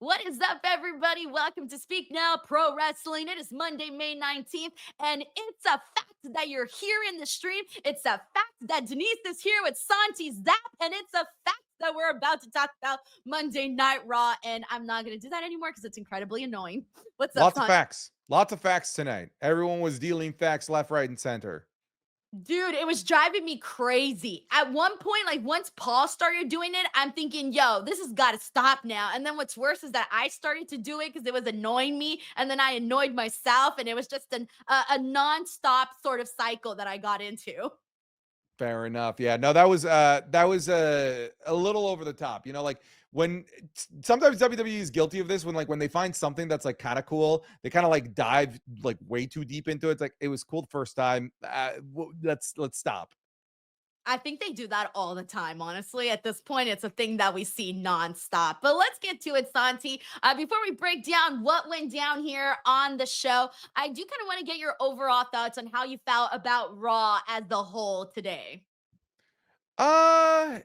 What is up, everybody? Welcome to Speak Now Pro Wrestling. It is Monday, May 19th, and it's a fact that you're here in the stream. It's a fact that Denise is here with Santi Zap, and it's a fact that we're about to talk about Monday Night Raw. And I'm not going to do that anymore because it's incredibly annoying. What's up, Lots of Santi? facts. Lots of facts tonight. Everyone was dealing facts left, right, and center. Dude, it was driving me crazy. At one point, like once Paul started doing it, I'm thinking, yo, this has got to stop now. And then what's worse is that I started to do it because it was annoying me. And then I annoyed myself. And it was just a nonstop sort of cycle that I got into. Fair enough. Yeah. No, that was a little over the top. Like when sometimes WWE is guilty of this when they find something that's like kind of cool, they kind of like dive like way too deep into it. It's like it was cool the first time. Let's stop. I think they do that all the time, honestly. At this point, it's a thing that we see nonstop. But let's get to it, Santi. Before we break down what went down here on the show, I do kind of want to get your overall thoughts on how you felt about Raw as the whole today.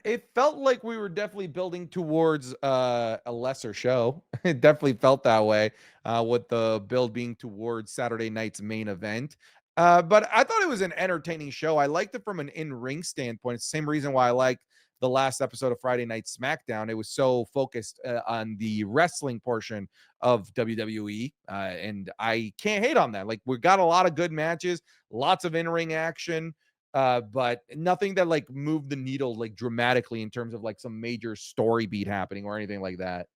It felt like we were definitely building towards a lesser show. It definitely felt that way, with the build being towards Saturday night's main event. But I thought it was an entertaining show. I liked it from an in-ring standpoint. It's the same reason why I liked the last episode of Friday Night SmackDown. It was so focused on the wrestling portion of WWE, and I can't hate on that. Like we got a lot of good matches, lots of in-ring action, but nothing that like moved the needle like dramatically in terms of like some major story beat happening or anything like that.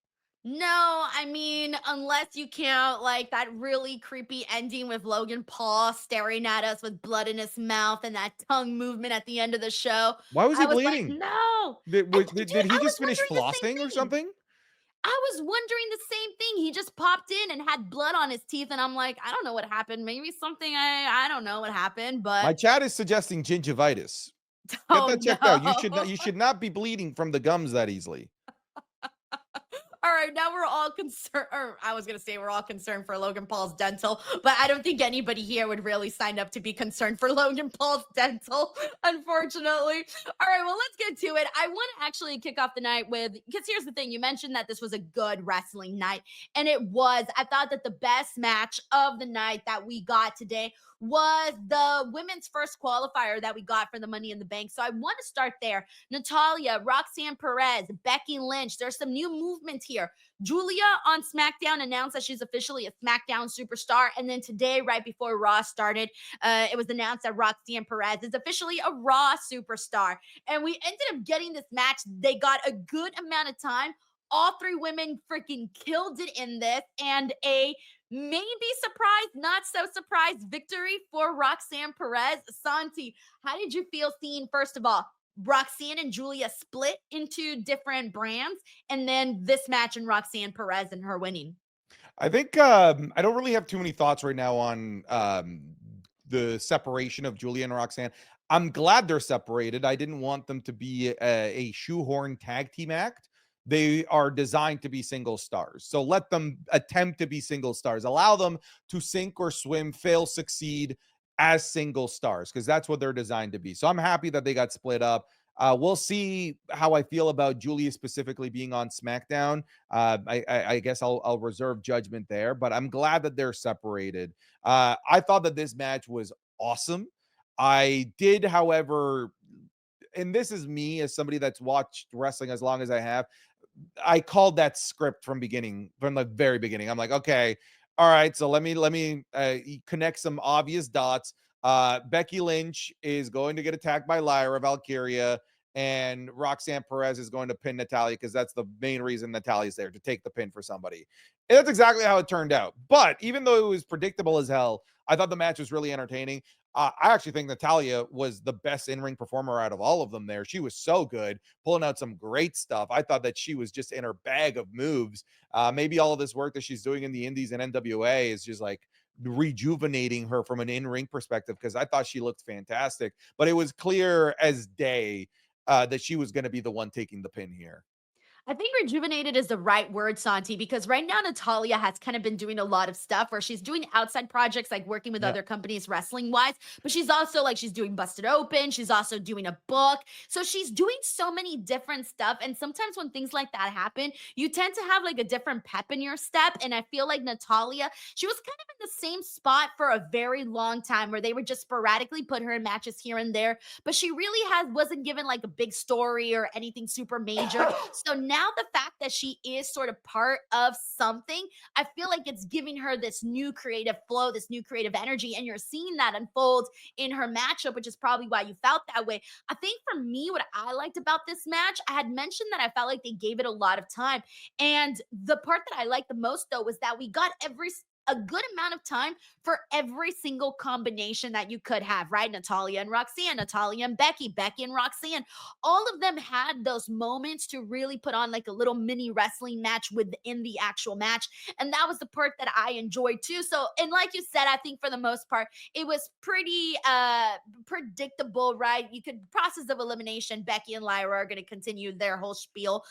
No, I mean, unless you count like that really creepy ending with Logan Paul staring at us with blood in his mouth and that tongue movement at the end of the show. Why was he I was like, bleeding? no. Did, And did, dude, did he I just was finish wondering the flossing or same thing. something? I was wondering the same thing. He just popped in and had blood on his teeth, and I'm like, I don't know what happened. Maybe something I don't know what happened, but My chat is suggesting gingivitis. Get oh that checked out. You should no. not, you should not be bleeding from the gums that easily. All right, now we're all concerned, or I was going to say we're all concerned for Logan Paul's dental, but I don't think anybody here would really sign up to be concerned for Logan Paul's dental, unfortunately. All right, well, let's get to it. I want to actually kick off the night with, because here's the thing, you mentioned that this was a good wrestling night, and it was. I thought that the best match of the night that we got today was the women's first qualifier that we got for the Money in the Bank. So I want to start there. Natalya, Roxanne Perez, Becky Lynch. There's some new movement here. Julia on SmackDown announced that she's officially a SmackDown superstar. And then today, right before Raw started, it was announced that Roxanne Perez is officially a Raw superstar. And we ended up getting this match. They got a good amount of time. All three women freaking killed it in this, and a maybe surprise, not so surprised victory for Roxanne Perez. Santi, how did you feel seeing, first of all, Roxanne and Julia split into different brands, and then this match and Roxanne Perez and her winning? I think I don't really have too many thoughts right now on the separation of Julia and Roxanne. I'm glad they're separated. I didn't want them to be a shoehorn tag team act. They are designed to be single stars. So let them attempt to be single stars. Allow them to sink or swim, fail, succeed as single stars because that's what they're designed to be. So I'm happy that they got split up. We'll see how I feel about Julia specifically being on SmackDown. I guess I'll reserve judgment there, but I'm glad that they're separated. I thought that this match was awesome. I did, however, and this is me as somebody that's watched wrestling as long as I have. I called that script from the very beginning. I'm like, okay, all right, so let me connect some obvious dots. Becky Lynch is going to get attacked by Lyra Valkyria, and Roxanne Perez is going to pin Natalya because that's the main reason Natalya's there, to take the pin for somebody. And that's exactly how it turned out. But even though it was predictable as hell, I thought the match was really entertaining. I actually think Natalya was the best in-ring performer out of all of them there. She was so good, pulling out some great stuff. I thought that she was just in her bag of moves. Maybe all of this work that she's doing in the Indies and NWA is just like rejuvenating her from an in-ring perspective, because I thought she looked fantastic. But it was clear as day that she was going to be the one taking the pin here. I think rejuvenated is the right word, Santi, because right now Natalya has kind of been doing a lot of stuff where she's doing outside projects, like working with Yeah. other companies wrestling wise, but she's also like, she's doing Busted Open. She's also doing a book. So she's doing so many different stuff. And sometimes when things like that happen, you tend to have like a different pep in your step. And I feel like Natalya, she was kind of in the same spot for a very long time where they would just sporadically put her in matches here and there, but she really wasn't given like a big story or anything super major. So now the fact that she is sort of part of something, I feel like it's giving her this new creative flow, this new creative energy, and you're seeing that unfold in her matchup, which is probably why you felt that way. I think for me, what I liked about this match, I had mentioned that I felt like they gave it a lot of time. And the part that I liked the most, though, was that we got a good amount of time for every single combination that you could have, right? Natalya and Roxanne, Natalya and Becky, Becky and Roxanne. All of them had those moments to really put on like a little mini wrestling match within the actual match. And that was the part that I enjoyed too. So, and like you said, I think for the most part, it was pretty predictable, right? You could process of elimination. Becky and Lyra are going to continue their whole spiel.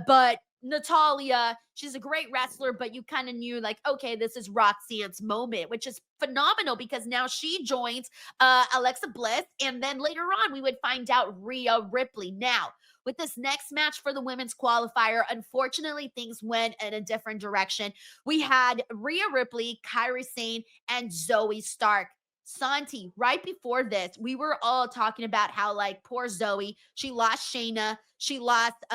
But Natalya, she's a great wrestler, but you kind of knew like, okay, this is Roxanne's moment, which is phenomenal because now she joins Alexa Bliss, and then later on we would find out Rhea Ripley. Now, with this next match for the women's qualifier, unfortunately things went in a different direction. We had Rhea Ripley, Kairi Sane, and Zoey Stark. Santi, right before this, we were all talking about how like poor Zoey, she lost Shayna, she lost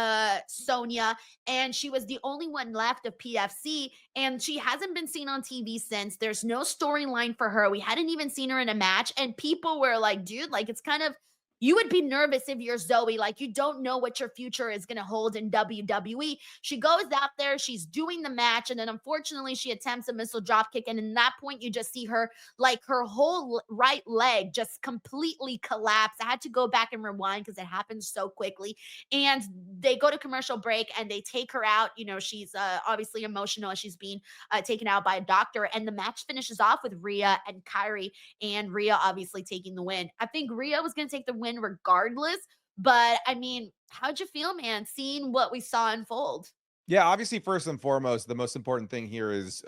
Sonia, and she was the only one left of PFC, and she hasn't been seen on TV since. There's no storyline for her. We hadn't even seen her in a match, and people were like, dude, like it's kind of, you would be nervous if you're Zoey. Like, you don't know what your future is going to hold in WWE. She goes out there, she's doing the match, and then unfortunately, she attempts a missile drop kick. And in that point, you just see her, like, her whole right leg just completely collapse. I had to go back and rewind because it happened so quickly. And they go to commercial break and they take her out. You know, she's obviously emotional as she's being taken out by a doctor. And the match finishes off with Rhea and Kairi, and Rhea obviously taking the win. I think Rhea was going to take the win regardless. But I mean, how'd you feel, man, seeing what we saw unfold? Yeah, obviously, first and foremost, the most important thing here is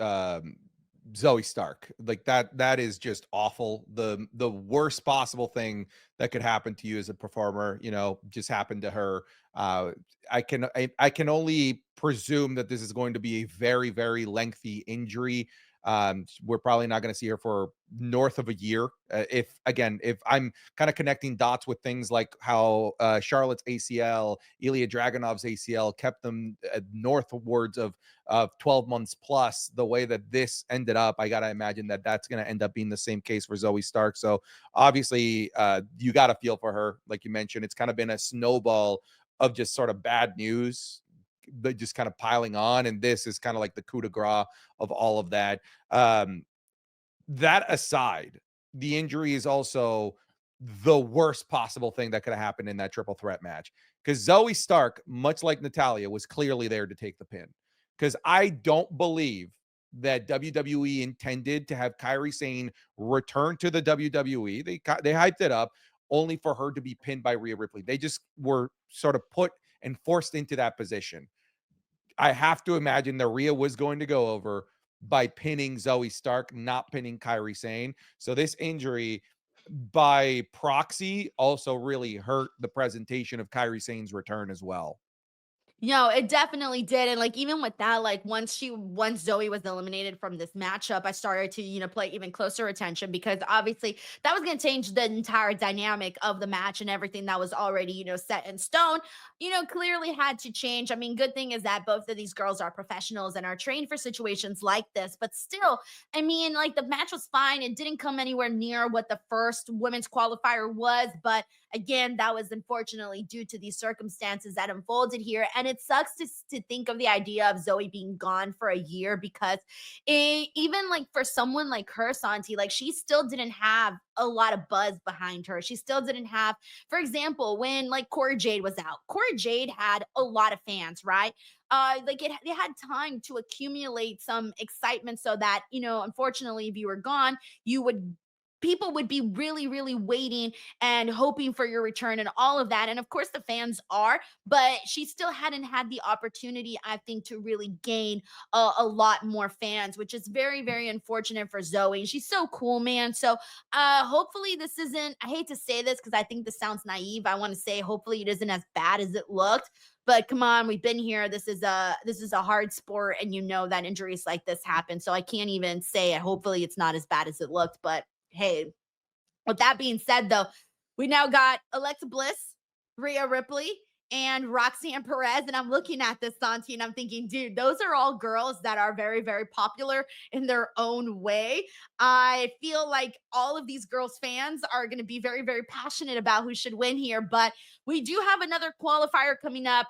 Zoe Stark. Like that is just awful. The worst possible thing that could happen to you as a performer, just happened to her. I can only presume that this is going to be a very, very lengthy injury. We're probably not going to see her for north of a year. If I'm kind of connecting dots with things like how Charlotte's ACL, Ilya Dragunov's ACL kept them northwards of 12 months plus, the way that this ended up, I got to imagine that that's going to end up being the same case for Zoe Stark. So obviously, you got to feel for her. Like you mentioned, it's kind of been a snowball of just sort of bad news, but just kind of piling on. And this is kind of like the coup de grace of all of that. Um, that aside, the injury is also the worst possible thing that could have happened in that triple threat match. Because Zoe Stark, much like Natalya, was clearly there to take the pin. Because I don't believe that WWE intended to have Kairi Sane return to the WWE. They hyped it up only for her to be pinned by Rhea Ripley. They just were sort of put and forced into that position. I have to imagine that Rhea was going to go over by pinning Zoe Stark, not pinning Kairi Sane. So this injury by proxy also really hurt the presentation of Kairi Sane's return as well. No, it definitely did. And like even with that, like once Zoe was eliminated from this matchup, I started to, play even closer attention because obviously that was gonna change the entire dynamic of the match, and everything that was already, set in stone, clearly had to change. I mean, good thing is that both of these girls are professionals and are trained for situations like this, but still, I mean, like the match was fine. It didn't come anywhere near what the first women's qualifier was, but again, that was unfortunately due to these circumstances that unfolded here. And it sucks to think of the idea of Zoe being gone for a year because even like for someone like her, Santi, like she still didn't have a lot of buzz behind her. She still didn't have, for example, when like Cora Jade was out, Cora Jade had a lot of fans, right? Like they had time to accumulate some excitement so that, unfortunately, if you were gone, you would people would be really, really waiting and hoping for your return and all of that. And of course, the fans are, but she still hadn't had the opportunity, I think, to really gain a lot more fans, which is very, very unfortunate for Zoey. She's so cool, man. So hopefully, this isn't, I hate to say this because I think this sounds naive. I want to say, hopefully, it isn't as bad as it looked. But come on, we've been here. This is a hard sport, and you know that injuries like this happen. So I can't even say it. Hopefully, it's not as bad as it looked. But hey, with that being said, though, we now got Alexa Bliss, Rhea Ripley, and Roxanne Perez. And I'm looking at this, Santi, and I'm thinking, dude, those are all girls that are very, very popular in their own way. I feel like all of these girls' fans are going to be very, very passionate about who should win here. But we do have another qualifier coming up.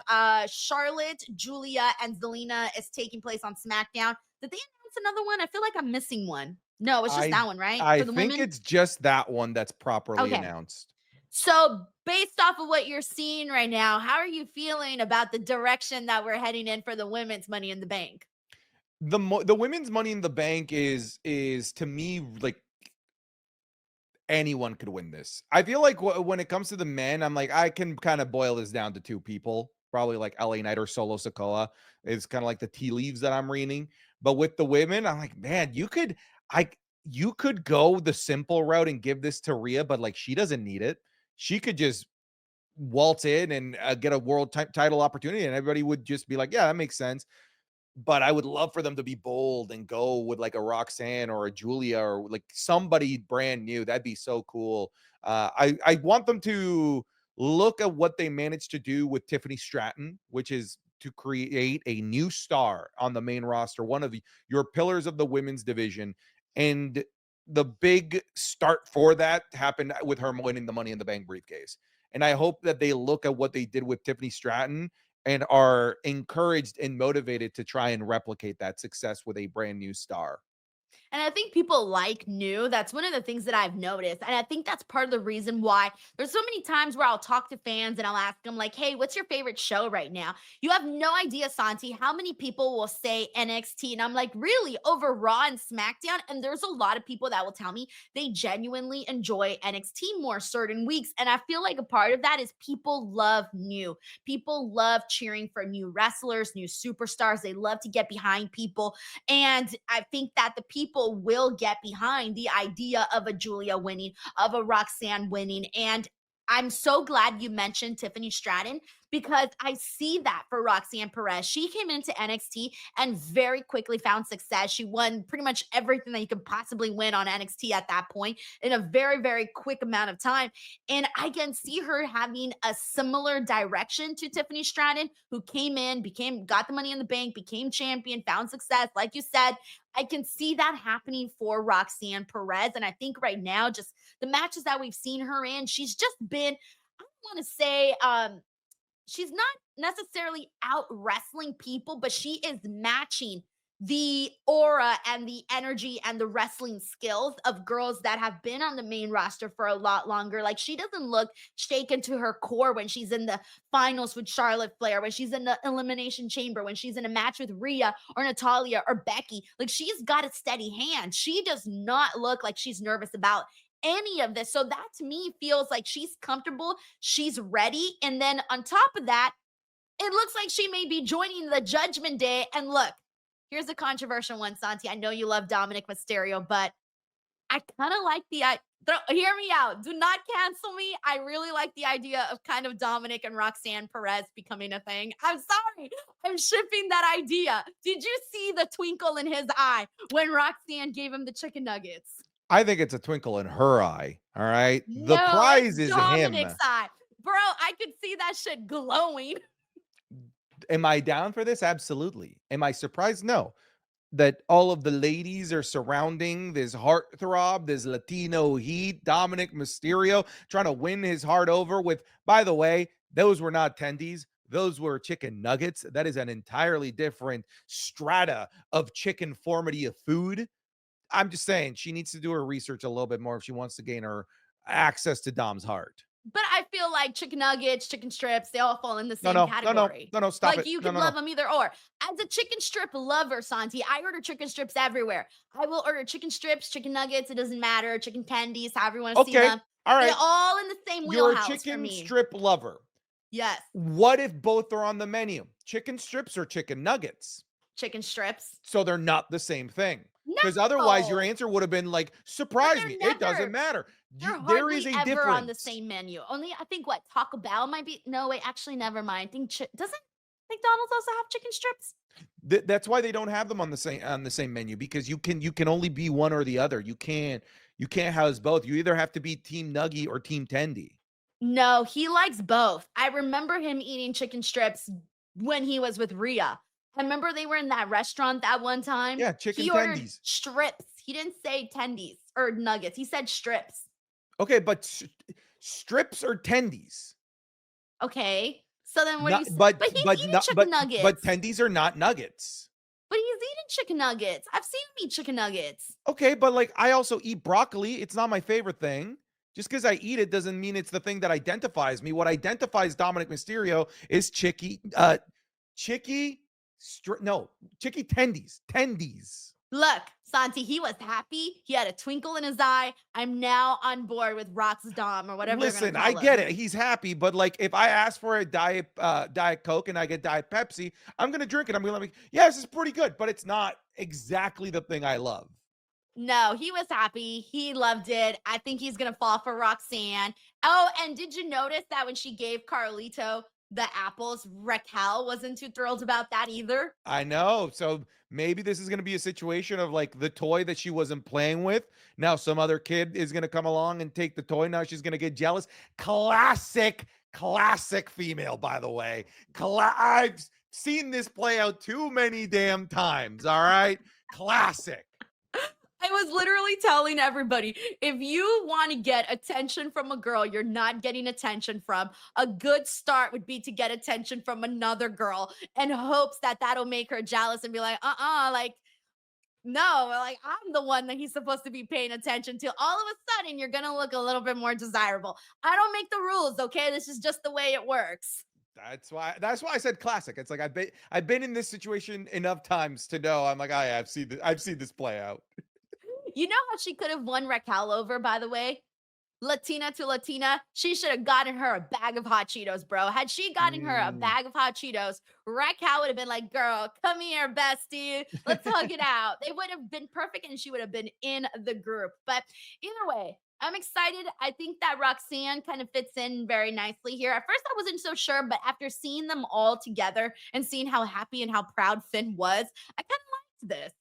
Charlotte, Julia, and Zelina is taking place on SmackDown. Did they announce another one? I feel like I'm missing one. No, it's just I that one, right? I For the think women? it's just that one that's properly Okay. announced. So, based off of what you're seeing right now, how are you feeling about the direction that we're heading in for the women's Money in the Bank? The women's Money in the Bank is to me like anyone could win this. I feel like when it comes to the men, I'm like I can kind of boil this down to two people, probably like LA Knight or Solo Sokoa. It's kind of like the tea leaves that I'm reading. But with the women, I'm like, man, I you could go the simple route and give this to Rhea, but like she doesn't need it. She could just waltz in and get a world title opportunity, and everybody would just be like, yeah, that makes sense. But I would love for them to be bold and go with like a Roxanne or a Julia or like somebody brand new. That'd be so cool. I want them to look at what they managed to do with Tiffany Stratton, which is to create a new star on the main roster, one of your pillars of the women's division. And the big start for that happened with her winning the Money in the Bank briefcase. And I hope that they look at what they did with Tiffany Stratton and are encouraged and motivated to try and replicate that success with a brand new star. And I think people like new. That's one of the things that I've noticed. And I think that's part of the reason why there's so many times where I'll talk to fans and I'll ask them, like, hey, what's your favorite show right now? You have no idea, Santi, how many people will say NXT. And I'm like, really, over Raw and SmackDown? And there's a lot of people that will tell me they genuinely enjoy NXT more certain weeks. And I feel like a part of that is people love new. People love cheering for new wrestlers, new superstars. They love to get behind people. And I think that the people will get behind the idea of a Julia winning, of a Roxanne winning. And I'm so glad you mentioned Tiffany Stratton because I see that for Roxanne Perez. She came into NXT and very quickly found success. She won pretty much everything that you could possibly win on NXT at that point in a very, very quick amount of time. And I can see her having a similar direction to Tiffany Stratton, who came in, got the Money in the Bank, became champion, found success. Like you said, I can see that happening for Roxanne Perez. And I think right now, just the matches that we've seen her in, she's just been, I don't want to say, she's not necessarily out wrestling people, but she is matching the aura and the energy and the wrestling skills of girls that have been on the main roster for a lot longer. Like she doesn't look shaken to her core when she's in the finals with Charlotte Flair, when she's in the elimination chamber, when she's in a match with Rhea or Natalya or Becky. Like she's got a steady hand. She does not look like she's nervous about any of this. So that to me feels like she's comfortable, she's ready. And then on top of that, it looks like she may be joining the Judgment Day. And look, here's a controversial one, Santi. I know you love Dominic Mysterio, but I kind of like hear me out. Do not cancel me. I really like the idea of kind of Dominic and Roxanne Perez becoming a thing. I'm sorry. I'm shipping that idea. Did you see the twinkle in his eye when Roxanne gave him the chicken nuggets? I think it's a twinkle in her eye. All right. The No, prize it's is him. Dominic's eye. Bro, I could see that shit glowing. Am I down for this? Absolutely. Am I surprised? No. That all of the ladies are surrounding this heartthrob, this Latino heat, Dominic Mysterio, trying to win his heart over with, by the way, those were not tendies. Those were chicken nuggets. That is an entirely different strata of chicken formity of food. I'm just saying she needs to do her research a little bit more if she wants to gain her access to Dom's heart. But I feel like chicken nuggets, chicken strips, they all fall in the No, same no, no, no, category. no, no, stop Like it. you No, can no, love no. them either or. As a chicken strip lover, Santi, I order chicken strips everywhere. I will order chicken strips, chicken nuggets, it doesn't matter, chicken tendies, however you want to see Okay. them. All They're right. all in the same You're a wheelhouse for chicken me. strip lover. Yes, What if both are on the menu? Chicken strips or chicken nuggets? chicken strips. So they're not the same thing. Because otherwise, your No, answer would have been like, but surprise me. they're It doesn't never, matter. they're There is hardly a ever on the difference. same menu. Only I think what Taco Bell might be. No, wait, actually, never mind. I think doesn't McDonald's also have chicken strips? That's why they don't have them on the same menu, because you can only be one or the other. You can't house both. You either have to be team nuggy or team tendy. No, he likes both. I remember him eating chicken strips when he was with Rhea. I remember they were in that restaurant that one time. Yeah, chicken He ordered tendies. strips. He didn't say tendies or nuggets. He said strips. Okay, but strips or tendies? Okay. So then what do you Not, say? but But he's but eating not, chicken but nuggets. tendies are not nuggets. But he's eating chicken nuggets. I've seen him eat chicken nuggets. Okay, but like I also eat broccoli. It's not my favorite thing. Just because I eat it doesn't mean it's the thing that identifies me. What identifies Dominic Mysterio is chicky, no, chicky tendies, tendies. Look, Santi, he was happy. He had a twinkle in his eye. I'm now on board with Rox's Dom or whatever they're Listen, gonna I call get him. it. He's happy, but like if I ask for a diet Coke and I get Diet Pepsi, I'm gonna drink it. I'm gonna be, yeah, this is pretty good, but it's not exactly the thing I love. No, he was happy. He loved it. I think he's gonna fall for Roxanne. Oh, and did you notice that when she gave Carlito the apples, Raquel wasn't too thrilled about that either? I know. So maybe this is going to be a situation of like the toy that she wasn't playing with. Now some other kid is going to come along and take the toy. Now she's going to get jealous. Classic female, by the way. I've seen this play out too many damn times. All right. Classic. I was literally telling everybody, if you want to get attention from a girl you're not getting attention from, a good start would be to get attention from another girl and hopes that that'll make her jealous and be like, like, no, like I'm the one that he's supposed to be paying attention to. All of a sudden, you're gonna look a little bit more desirable. I don't make the rules, okay? This is just the way it works. That's why I said classic. It's like I've been in this situation enough times to know. I'm like, oh, yeah, I've seen this play out. You know how she could have won Raquel over, by the way? Latina to Latina, she should have gotten her a bag of hot Cheetos, bro. Had she gotten her a Mm. bag of hot Cheetos, Raquel would have been like, girl, come here, bestie. Let's hug it out. They would have been perfect and she would have been in the group. But either way, I'm excited. I think that Roxanne kind of fits in very nicely here. At first, I wasn't so sure, but after seeing them all together and seeing how happy and how proud Finn was, I kind of liked this.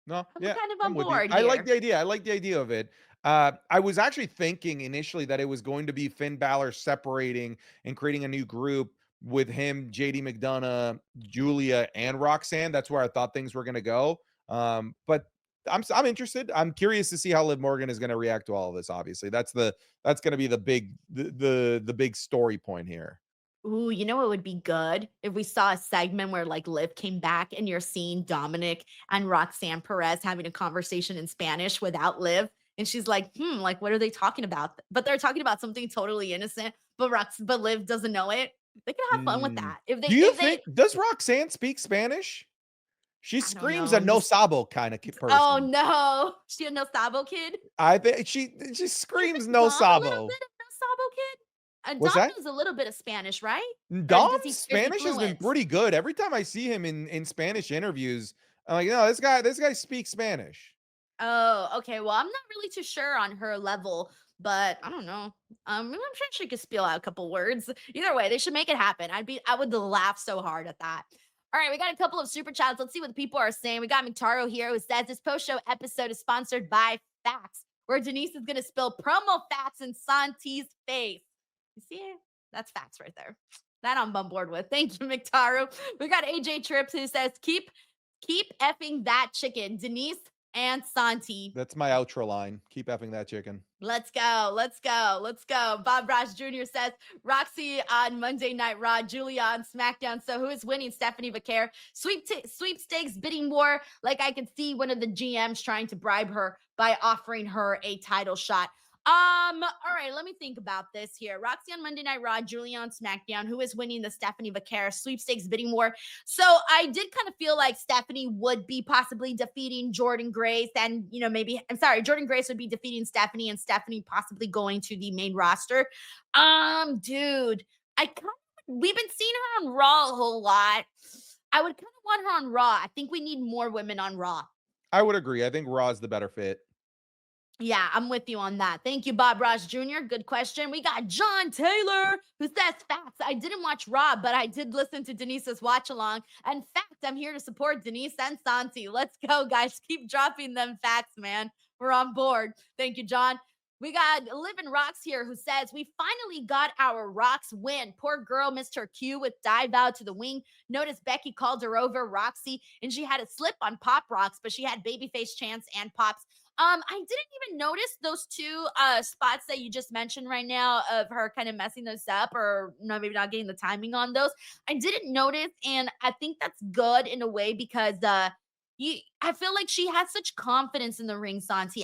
No, I'm yeah, kind of I'm on with you. board I like here. the idea. I like the idea of it. I was actually thinking initially that it was going to be Finn Balor separating and creating a new group with him, JD McDonough, Julia, and Roxanne. That's where I thought things were going to go. But I'm interested. I'm curious to see how Liv Morgan is going to react to all of this. Obviously, that's going to be the big story point here. Ooh, you know what would be good if we saw a segment where like Liv came back and you're seeing Dominic and Roxanne Perez having a conversation in Spanish without Liv. And she's like, like what are they talking about? But they're talking about something totally innocent, but but Liv doesn't know it. They could have fun with Mm. that. If they Do you if they think does Roxanne speak Spanish? She I don't screams know, a no sabo kind of oh person. no, she a no sabo kid? I think she screams no Dom a little sabo. bit of no sabo kid? And What's Dom that? knows a little bit of Spanish, right? Or Dom's is he Spanish has been fluent? pretty good. Every time I see him in Spanish interviews, I'm like, no, this guy speaks Spanish. Oh, okay. Well, I'm not really too sure on her level, but I don't know. I'm sure she could spill out a couple words. Either way, they should make it happen. I would laugh so hard at that. All right, we got a couple of super chats. Let's see what the people are saying. We got Mintaro here who says this post-show episode is sponsored by Facts, where Denise is going to spill promo facts in Santi's face. You see it? That's facts right there. That I'm on board with. Thank you, McTaro. We got AJ Trips who says, keep effing that chicken. Denise and Santi. That's my outro line. Keep effing that chicken. Let's go. Let's go. Let's go. Bob Ross Jr. says Roxy on Monday Night Raw, Julia on SmackDown. So who is winning? Stephanie Vaquer. Sweepstakes bidding war. Like I could see one of the GMs trying to bribe her by offering her a title shot. All right, let me think about this here. Roxy on Monday Night Raw, Julia on SmackDown. Who is winning the Stephanie Vaquer sweepstakes bidding war? So I did kind of feel like Stephanie would be possibly defeating Jordan Grace, and Jordan Grace would be defeating Stephanie, and Stephanie possibly going to the main roster. Dude, we've been seeing her on Raw a whole lot. I would kind of want her on Raw. I think we need more women on Raw. I would agree. I think Raw is the better fit. Yeah, I'm with you on that. Thank you, Bob Ross Jr. Good question. We got John Taylor, who says facts. I didn't watch Raw, but I did listen to Denise's watch along. And fact, I'm here to support Denise and Santi. Let's go, guys. Keep dropping them facts, man. We're on board. Thank you, John. We got Living Rocks here, who says, we finally got our Rocks win. Poor girl missed her cue with dive out to the wing. Notice Becky called her over, Roxy, and she had a slip on Pop Rocks, but she had babyface chance and Pops. I didn't even notice those two spots that you just mentioned right now of her kind of messing those up, or no, maybe not getting the timing on those. I didn't notice, and I think that's good in a way because I feel like she has such confidence in the ring, Santi.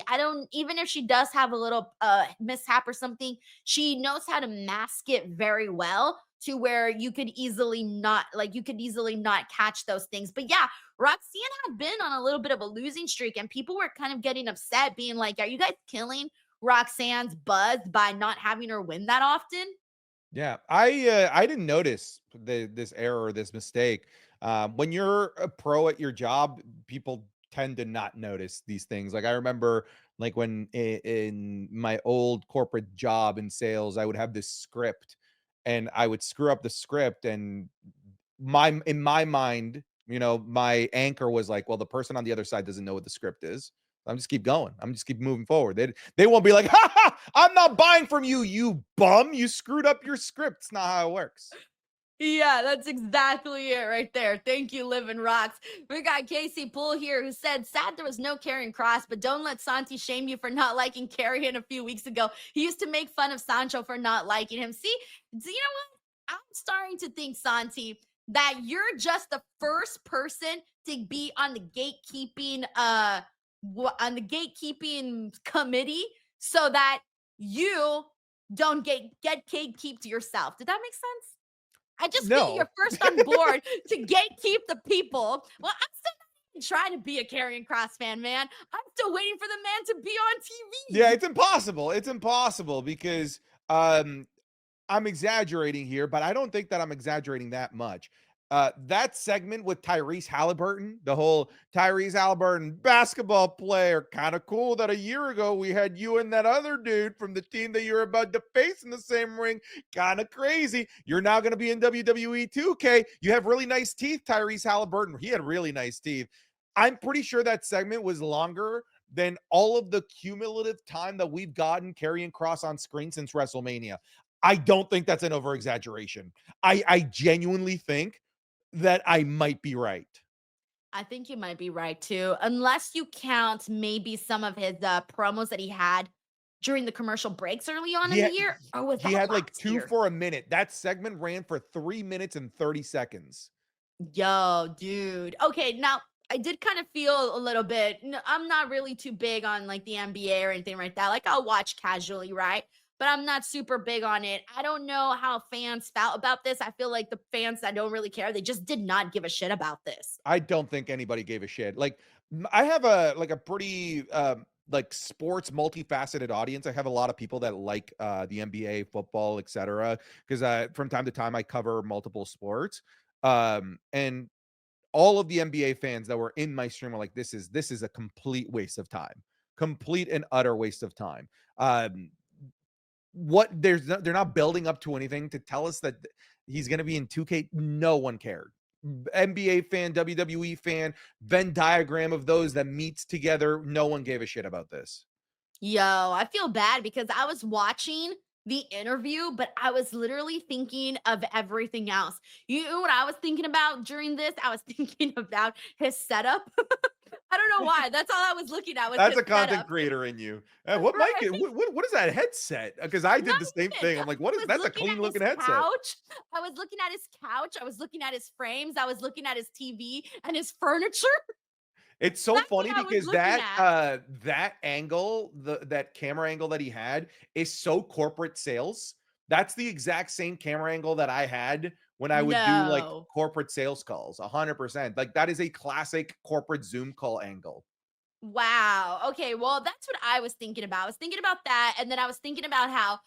Even if she does have a little mishap or something, she knows how to mask it very well to where you could easily not catch those things. But yeah, Roxanne had been on a little bit of a losing streak, and people were kind of getting upset, being like, are you guys killing Roxanne's buzz by not having her win that often? Yeah, I didn't notice this error or this mistake. When you're a pro at your job, people tend to not notice these things. Like I remember, like when in my old corporate job in sales, I would have this script, and I would screw up the script, and in my mind, my anchor was like, well, the person on the other side doesn't know what the script is. I'm just keep going. I'm just keep moving forward. They won't be like, ha ha, I'm not buying from you, you bum. You screwed up your script. It's not how it works. Yeah, that's exactly it right there. Thank you, Living Rocks. We got Casey Poole here, who said, sad there was no Karrion Kross, but don't let Santi shame you for not liking Karrion a few weeks ago. He used to make fun of Sancho for not liking him. See, you know what? I'm starting to think, Santi, that you're just the first person to be on the gatekeeping committee so that you don't get gatekeep to yourself. Did that make sense? I just feel you're first on board to gatekeep the people. Well, I'm still not trying to be a Karrion Kross fan, man. I'm still waiting for the man to be on TV. Yeah, it's impossible. It's impossible because I'm exaggerating here, but I don't think that I'm exaggerating that much. That segment with Tyrese Haliburton, the whole Tyrese Haliburton basketball player, kind of cool that a year ago we had you and that other dude from the team that you're about to face in the same ring. Kind of crazy. You're now going to be in WWE 2K. You have really nice teeth, Tyrese Haliburton. He had really nice teeth. I'm pretty sure that segment was longer than all of the cumulative time that we've gotten Karrion Kross on screen since WrestleMania. I don't think that's an over exaggeration. I genuinely think that I might be right. I think you might be right too, unless you count maybe some of his promos that he had during the commercial breaks early on in the year. Or was he that had like last two year? for a minute. That segment ran for 3 minutes and 30 seconds. Yo, dude. Okay, now I did kind of feel a little bit. I'm not really too big on like the NBA or anything like that. Like I'll watch casually, right? But I'm not super big on it. I don't know how fans felt about this. I feel like the fans that don't really care, they just did not give a shit about this. I don't think anybody gave a shit. Like I have a pretty like sports multifaceted audience. I have a lot of people that like the NBA, football, etc. Because from time to time I cover multiple sports. And all of the NBA fans that were in my stream are like, this is a complete waste of time. Complete and utter waste of time. They're not building up to anything to tell us that he's going to be in 2K. No one cared. NBA fan, WWE fan, Venn diagram of those that meets together. No one gave a shit about this. Yo, I feel bad because I was watching the interview, but I was literally thinking of everything else. You know what I was thinking about during this? I was thinking about his setup. I don't know why. That's all I was looking at. That's a content creator in you. What right? mic? What is that headset? Because I did the same thing. I'm like, what is that's a clean looking headset? I was looking at his couch. I was looking at his frames. I was looking at his TV and his furniture. It's so That's what funny I was because looking that at. that angle, that camera angle that he had is so corporate sales. That's the exact same camera angle that I had when I would do like No. corporate sales calls. 100%. Like that is a classic corporate Zoom call angle. Wow. Okay. Well, that's what I was thinking about. I was thinking about that, and then I was thinking about how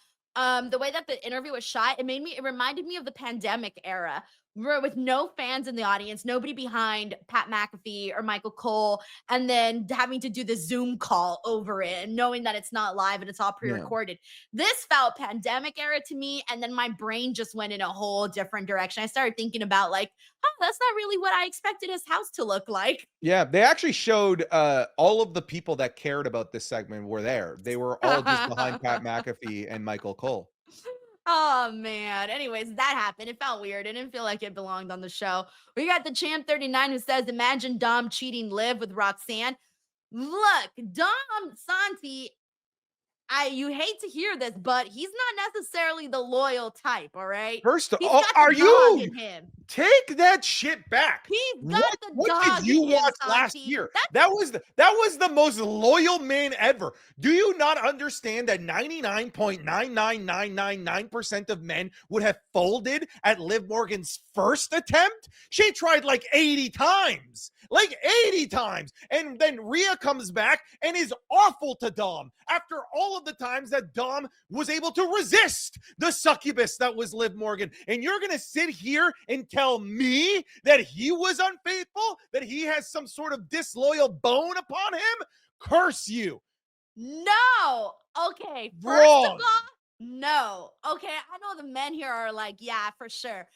the way that the interview was shot, it reminded me of the pandemic era. Where with no fans in the audience, nobody behind Pat McAfee or Michael Cole, and then having to do the Zoom call over it, and knowing that it's not live and it's all Yeah. pre-recorded. This felt pandemic era to me, and then my brain just went in a whole different direction. I started thinking about like, oh, that's not really what I expected his house to look like. Yeah, they actually showed all of the people that cared about this segment were there. They were all just behind Pat McAfee and Michael Cole. Oh man. Anyways, that happened. It felt weird. It didn't feel like it belonged on the show. We got the Champ 39 who says, imagine Dom cheating Liv with Roxanne. Look, Dom Santi, you hate to hear this, but he's not necessarily the loyal type, all right? First of He's all, got are the dog you in him. take that shit back? He's got What the what dog did you in him, watch last Santi. year? That was the most loyal man ever. Do you not understand that 99.99999% of men would have folded at Liv Morgan's first attempt? She tried like 80 times. Like 80 times. And then Rhea comes back and is awful to Dom after all of the times that Dom was able to resist the succubus that was Liv Morgan. And you're going to sit here and tell me that he was unfaithful, that he has some sort of disloyal bone upon him? Curse you. No. Okay. First Wrong. of all, no. Okay. I know the men here are like, yeah, for sure.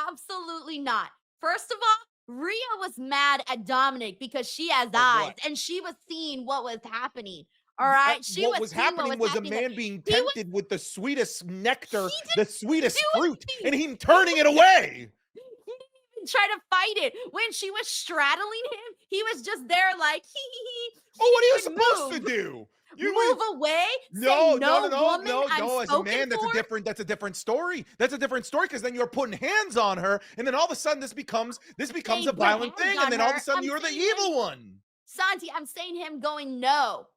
Absolutely not. First of all, Rhea was mad at Dominic because she has eyes what? and she was seeing what was happening. All right. She What was was seeing what happening was was a happening. man being He was, tempted with the sweetest nectar, he the didn't sweetest do fruit, anything. and him turning it away. He didn't even try to fight it. When she was straddling him, he was just there like, hee. Oh, what are you Didn't supposed move. to do? Move away, say No, no, no no, no, woman, no, I'm no. As a spoken man, for. that's a different story. That's a different story because then you're putting hands on her, and then all of a sudden this becomes Saying a put violent hands thing, on and then all of a her. sudden I'm you're the saying evil one. Santi, I'm saying him going, no,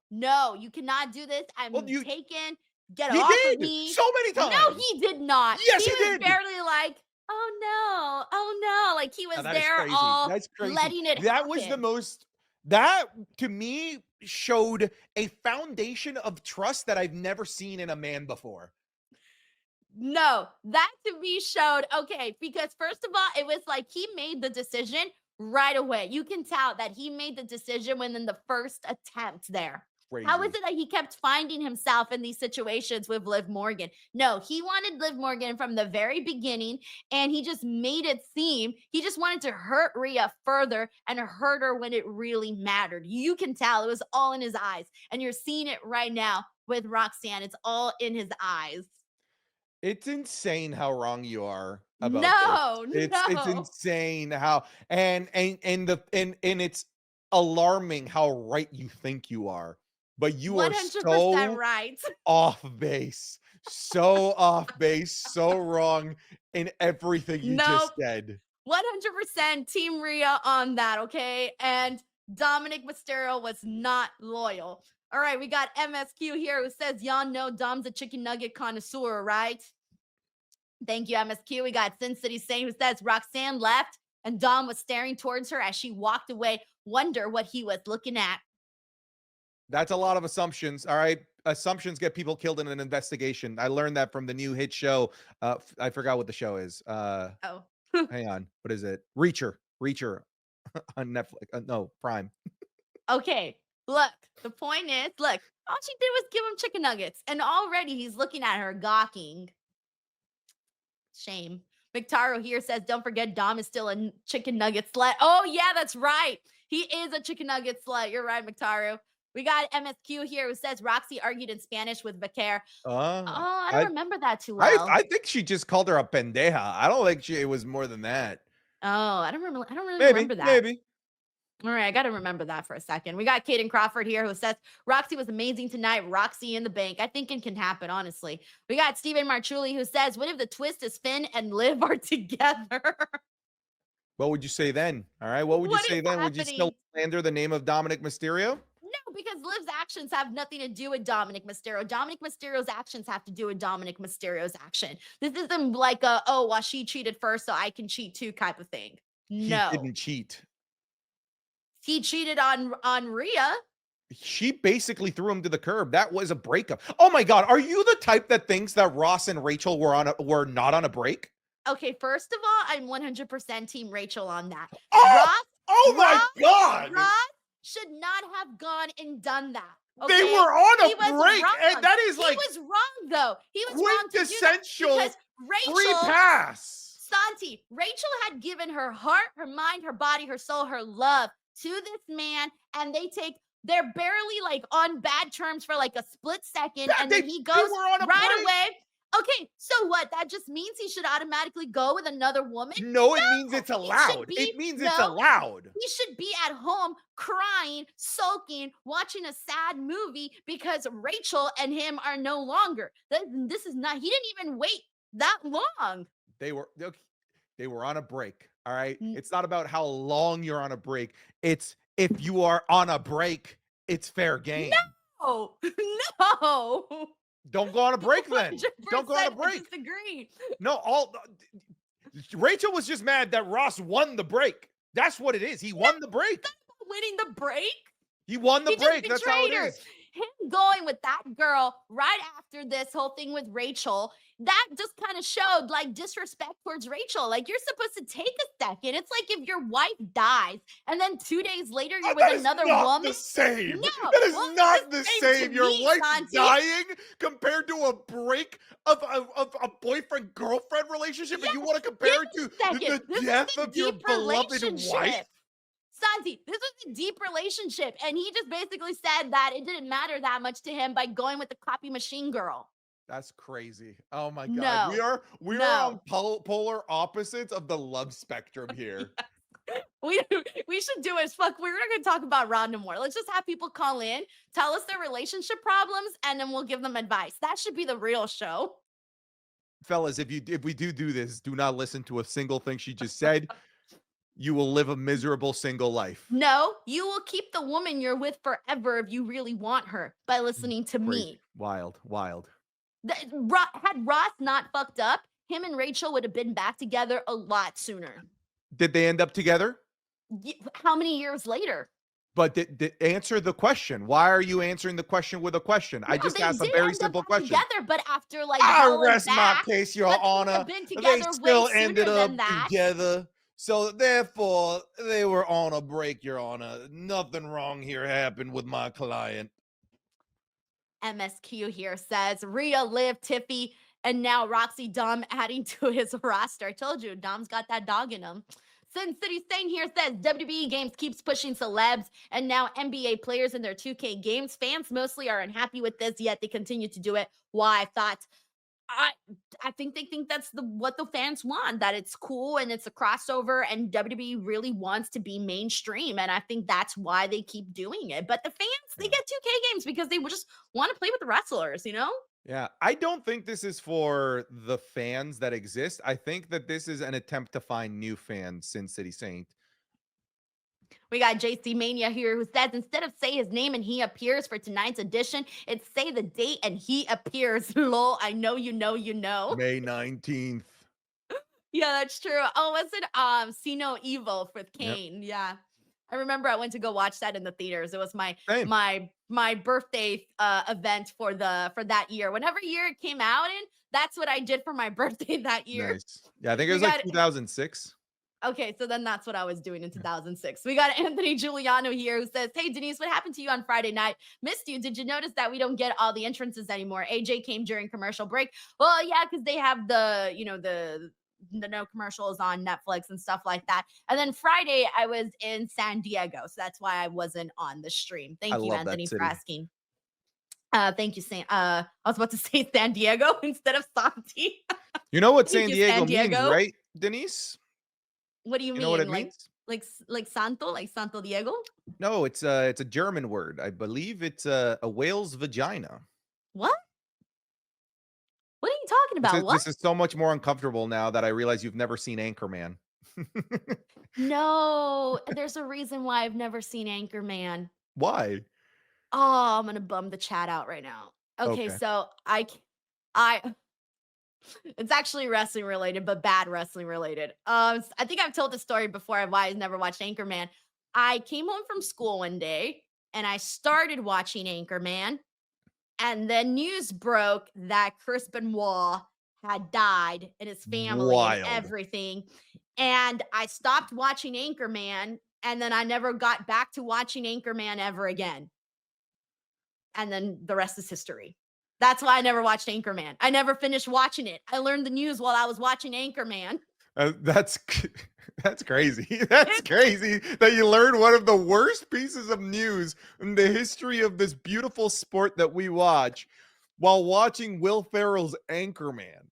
you cannot do this. Well, I'm taken. Get he off of did me. so many No, times. he did not. Yes, He he was did. barely like, oh no. Like he was Now, that is there crazy. all That's crazy. letting it That was the happen. most. That to me showed a foundation of trust that I've never seen in a man before. No, that to me showed, okay, because first of all, it was like he made the decision right away. You can tell that he made the decision within the first attempt there. How is Crazy. it that he kept finding himself in these situations with Liv Morgan? No, he wanted Liv Morgan from the very beginning, and he just made it seem he just wanted to hurt Rhea further and hurt her when it really mattered. You can tell it was all in his eyes, and you're seeing it right now with Roxanne. It's all in his eyes. It's insane how wrong you are about this. No, It's no. insane how and it's alarming how right you think you are. But you are 100% so right. off base. So off base, so wrong in everything you Nope. just said. 100% Team Rhea on that, okay? And Dominic Mysterio was not loyal. All right, we got MSQ here who says, y'all know Dom's a chicken nugget connoisseur, right? Thank you, MSQ. We got Sin City Sane who says, Roxanne left and Dom was staring towards her as she walked away. Wonder what he was looking at. That's a lot of assumptions. All right. Assumptions get people killed in an investigation. I learned that from the new hit show. I forgot what the show is. Oh. Hang on. What is it? Reacher on Netflix. No, Prime. Okay, look, the point is, look, all she did was give him chicken nuggets, and already he's looking at her gawking. Shame. McTaro here says, don't forget Dom is still a chicken nugget slut. Oh, yeah, that's right. He is a chicken nugget slut. You're right, McTaro. We got MSQ here who saes Roxy argued in Spanish with Vaquer. Oh, I don't I remember that too I well. I think she just called her a pendeja. I don't think it was more than that. Oh, I don't really Maybe, remember that. maybe. All right, I got to remember that for a second. We got Kaden Crawford here who says, Roxy was amazing tonight. Roxy in the bank. I think it can happen, honestly. We got Steven Marchuli who says, what if the twist is Finn and Liv are together? What would you say then? All right. What would you What say is then? Would you still happening? slander the name of Dominic Mysterio? No, because Liv's actions have nothing to do with Dominic Mysterio. Dominic Mysterio's actions have to do with Dominic Mysterio's action. This isn't like a, oh, well, she cheated first, so I can cheat too type of thing. He No. didn't cheat. He cheated on Rhea. She basically threw him to the curb. That was a breakup. Oh my God. Are you the type that thinks that Ross and Rachel were not on a break? Okay, first of all, I'm 100% team Rachel on that. Oh, my God. Ross should not have gone and done that. Okay? They were on He a was break. wrong. And that is like he was wrong though. He was wrong to do that quintessential because free Rachel, pass. Santi, Rachel had given her heart, her mind, her body, her soul, her love to this man, and they're barely like on bad terms for like a split second, and then he goes were on a right break. away. Okay, so what? That just means he should automatically go with another woman? No, it means it's He should allowed. be- It means no, it's allowed. He should be at home crying, sulking, watching a sad movie because Rachel and him are no longer. This is not, he didn't even wait that long. They were on a break. All right. Mm. It's not about how long you're on a break. It's if you are on a break, it's fair game. No, no. Don't go on a break then. Don't go on a 100% break. Disagree. No, Rachel was just mad that Ross won the break. That's what it is. He won the break. Winning the break. He won the He just break. That's how it betrayed her. is. Him going with that girl right after this whole thing with Rachel, that just kind of showed like disrespect towards Rachel. Like you're supposed to take a second. It's like if your wife dies and then 2 days later you're That with is another not woman. the same. No, That is well, not the to same. Your me, wife Santi. dying compared to a break of a boyfriend-girlfriend relationship, and you want to compare it to Second, the death of your beloved relationship. wife? Santi, this was a deep relationship, and he just basically said that it didn't matter that much to him by going with the copy machine girl. That's crazy. Oh my God. No. We are on polar opposites of the love spectrum here. We should do it. Fuck, we're not gonna talk about Raw no more. Let's just have people call in, tell us their relationship problems, and then we'll give them advice. That should be the real show. Fellas, if we do this, do not listen to a single thing she just said. You will live a miserable single life. No, you will keep the woman you're with forever if you really want her by listening to me. Wild. Had Ross not fucked up, him and Rachel would have been back together a lot sooner. Did they end up together? How many years later? But answer the question. Why are you answering the question with a question? I just asked a very simple question. Together, but after like I hell and rest my back, case, Your but they would Honor. have been They together still way ended sooner up than that. together. So therefore, they were on a break, Your Honor. Nothing wrong here happened with my client. MSQ here says Rhea, Liv, Tiffy, and now Roxy Dom adding to his roster. I told you, Dom's got that dog in him. Sin City Sane here says WWE Games keeps pushing celebs and now NBA players in their 2K games. Fans mostly are unhappy with this, yet they continue to do it. Why? I think they think that's what the fans want, that it's cool and it's a crossover, and WWE really wants to be mainstream, and I think that's why they keep doing it. But the fans, they get 2K games because they just want to play with the wrestlers, you know? Yeah, I don't think this is for the fans that exist. I think that this is an attempt to find new fans, Sin City Saint. We got JC Mania here who says, instead of say his name and he appears for tonight's edition, it's say the date and he appears. Lol, I know you know you know. May 19th. Yeah, that's true. Oh, was it See No Evil with Kane? Yep. Yeah. I remember I went to go watch that in the theaters. It was my my birthday event for that year. Whenever year it came out in, that's what I did for my birthday that year. Nice. Yeah, I think it was like 2006. Okay, so then that's what I was doing in 2006. We got Anthony Giuliano here who says, hey, Denise, what happened to you on Friday night? Missed you. Did you notice that we don't get all the entrances anymore? AJ came during commercial break. Well, yeah, because they have the no commercials on Netflix and stuff like that. And then Friday, I was in San Diego. So that's why I wasn't on the stream. Thank you, Anthony, for asking. Thank you, I was about to say San Diego instead of Santi. You know what San Diego means, right, Denise? What do you mean? Know what it means? Like Santo, like Santo Diego? No, it's a German word. I believe it's a whale's vagina. What? What are you talking about? This is so much more uncomfortable now that I realize you've never seen Anchorman. No, there's a reason why I've never seen Anchorman. Why? Oh, I'm gonna bum the chat out right now. Okay, Okay. so I it's actually wrestling related, but bad wrestling related. I think I've told the story before of why I never watched Anchorman. I came home from school one day and I started watching Anchorman, and then news broke that Chris Benoit had died and his family and Wild. everything. And I stopped watching Anchorman, and then I never got back to watching Anchorman ever again. And then the rest is history. That's why I never watched Anchorman. I never finished watching it. I learned the news while I was watching Anchorman. That's that's crazy. That's It's crazy that you learn one of the worst pieces of news in the history of this beautiful sport that we watch while watching Will Ferrell's Anchorman.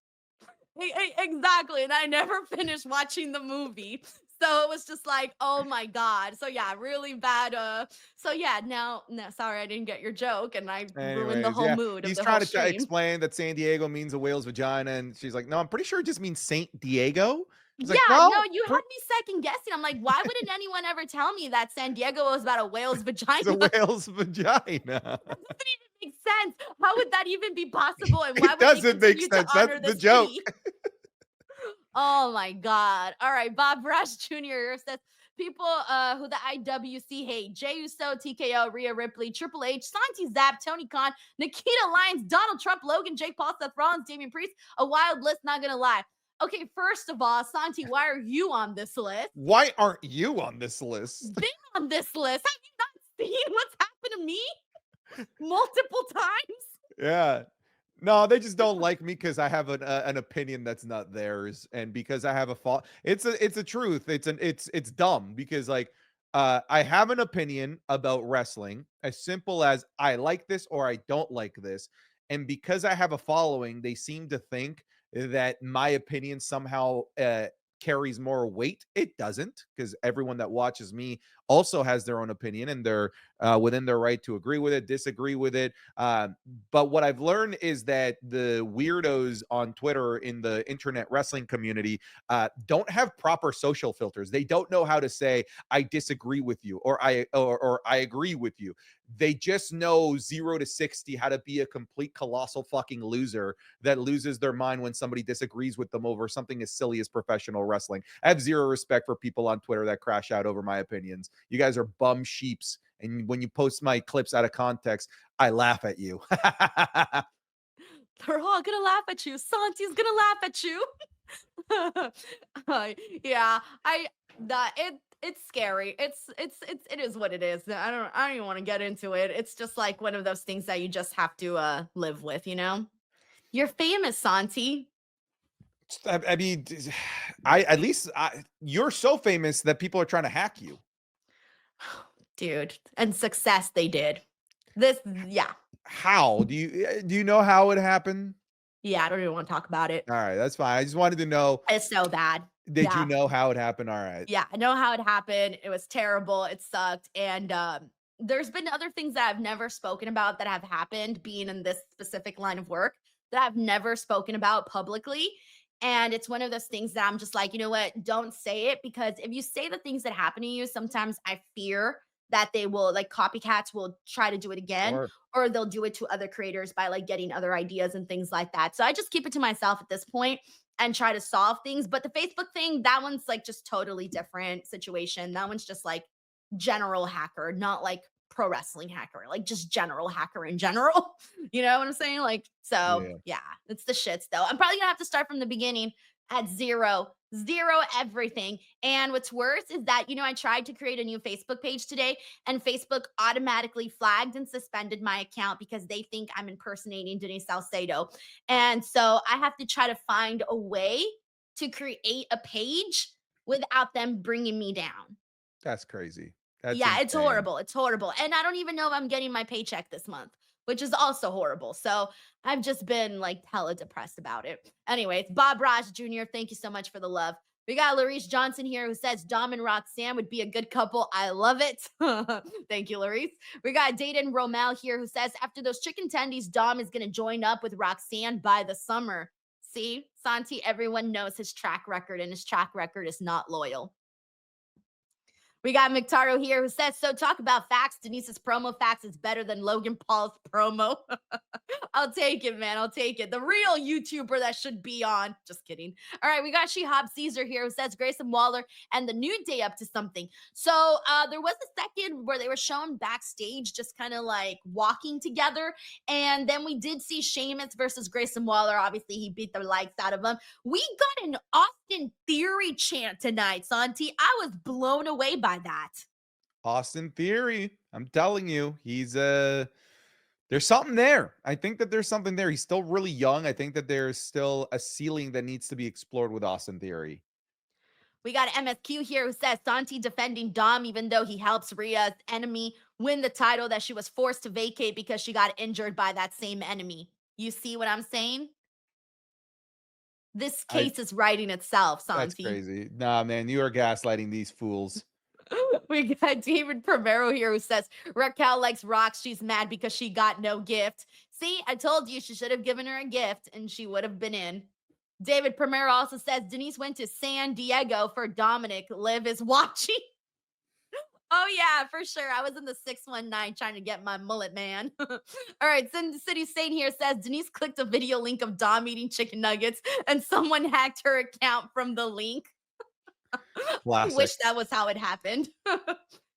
exactly. And I never finished watching the movie. So it was just like, oh my God. So yeah, really bad. So yeah, no, sorry, I didn't get your joke and I ruined the Anyways, whole yeah, mood of he's the whole trying to stream. explain that San Diego means a whale's vagina, and she's like, "No, I'm pretty sure it just means Saint Diego." He's like, Yeah, no, "Well, you had me second guessing. I'm like, why wouldn't anyone ever tell me that San Diego was about a whale's it's a vagina? whale's vagina." That doesn't even make sense. How would that even be possible? And why It would they doesn't make continue to sense. That's honor the the joke. city? Oh my God. All right. Bob Rush Jr. says people who the IWC hate: Jey Uso, TKO, Rhea Ripley, Triple H, Santi Zap, Tony Khan, Nikita Lyons, Donald Trump, Logan, Jake Paul, Seth Rollins, Damian Priest. A wild list, not gonna lie. Okay, first of all, Santi, why are you on this list? Why aren't you on this list? Been on this list. Have you not seen what's happened to me multiple times? Yeah. No, they just don't like me because I have an opinion that's not theirs, and because I have a fault. It's a truth. It's dumb because like I have an opinion about wrestling as simple as I like this or I don't like this, and because I have a following, they seem to think that my opinion somehow carries more weight. It doesn't, because everyone that watches me also has their own opinion, and they're within their right to agree with it, disagree with it. But what I've learned is that the weirdos on Twitter in the internet wrestling community don't have proper social filters. They don't know how to say I disagree with you or or I agree with you. They just know 0 to 60 how to be a complete colossal fucking loser that loses their mind when somebody disagrees with them over something as silly as professional wrestling. I have zero respect for people on Twitter that crash out over my opinions. You guys are bum sheeps, and when you post my clips out of context, I laugh at you. They're all gonna laugh at you. Santi's gonna laugh at you. Yeah, I that it's scary. It is what it is. I don't even want to get into it. It's just like one of those things that you just have to live with, you know? You're famous, Santi. I mean, I at least you're so famous that people are trying to hack you. Dude. And success they did. This yeah. How do you know how it happened? Yeah, I don't even want to talk about it. All right, that's fine. I just wanted to know. It's so bad. Did you Yeah. know how it happened? All right. Yeah, I know how it happened. It was terrible. It sucked. And there's been other things that I've never spoken about that have happened being in this specific line of work that I've never spoken about publicly. And it's one of those things that I'm just like, you know what? Don't say it, because if you say the things that happen to you, sometimes I fear that they will, like, copycats will try to do it again, Sure. or they'll do it to other creators by like getting other ideas and things like that. So I just keep it to myself at this point and try to solve things. But the Facebook thing, that one's like just totally different situation. That one's just like general hacker, not like pro wrestling hacker, like just general hacker in general. You know what I'm saying? Like, so Yeah. yeah, it's the shits though. I'm probably gonna have to start from the beginning at zero everything. And what's worse is that, I tried to create a new Facebook page today, and Facebook automatically flagged and suspended my account because they think I'm impersonating Denise Salcedo. And so I have to try to find a way to create a page without them bringing me down. That's crazy. That's Yeah, it's insane. horrible. It's horrible. And I don't even know if I'm getting my paycheck this month, which is also horrible. So I've just been like hella depressed about it. Anyways, Bob Raj Jr., thank you so much for the love. We got Larice Johnson here who says Dom and Roxanne would be a good couple. I love it. Thank you, Larice. We got Dayton Romel here who says after those chicken tendies, Dom is going to join up with Roxanne by the summer. See, Santi, everyone knows his track record, and his track record is not loyal. We got McTaro here who says, so talk about facts. Denise's promo facts is better than Logan Paul's promo. I'll take it, man. I'll take it. The real YouTuber that should be on. Just kidding. All right, we got She-Hob Caesar here who says Grayson Waller and the New Day up to something. So there was a second where they were shown backstage just kind of like walking together. And then we did see Sheamus versus Grayson Waller. Obviously, he beat the likes out of him. We got an Austin Theory chant tonight, Santi. I was blown away by that. Austin Theory. I'm telling you, he's there's something there. I think that there's something there. He's still really young. I think that there's still a ceiling that needs to be explored with Austin Theory. We got MSQ here who says Santi defending Dom, even though he helps Rhea's enemy win the title that she was forced to vacate because she got injured by that same enemy. You see what I'm saying? This case is writing itself, Santi. That's crazy. Nah, man, you are gaslighting these fools. We got David Primero here who says Raquel likes rocks. She's mad because she got no gift. See, I told you she should have given her a gift and she would have been in. David Primero also says Denise went to San Diego for Dominic. Liv is watching. Oh, yeah, for sure. I was in the 619 trying to get my mullet, man. All right, Sin City Sane here says Denise clicked a video link of Dom eating chicken nuggets and someone hacked her account from the link. I wish that was how it happened.